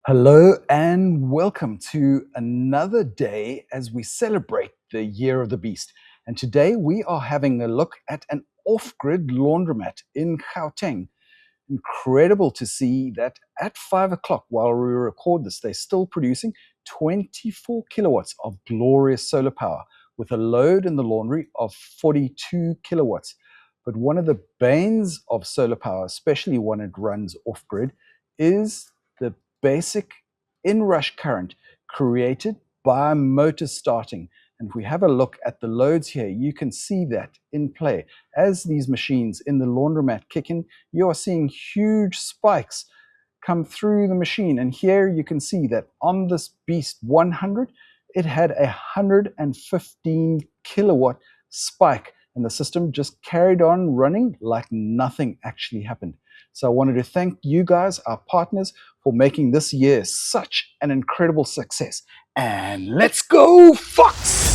Hello and welcome to another day as we celebrate the Year of the Beast. And today we are having a look at an off-grid laundromat in Gauteng. Incredible to see that at 5 o'clock while we record this, they're still producing 24 kilowatts of glorious solar power with a load in the laundry of 42 kilowatts. But one of the banes of solar power, especially when it runs off-grid, is the basic inrush current created by motor starting. And if we have a look at the loads here, you can see that in play. As these machines in the laundromat kick in, you are seeing huge spikes come through the machine. And here you can see that on this Beast 100, it had a 115 kilowatt spike. And the system just carried on running like nothing actually happened. So I wanted to thank you guys, our partners, for making this year such an incredible success. And let's go, Fox!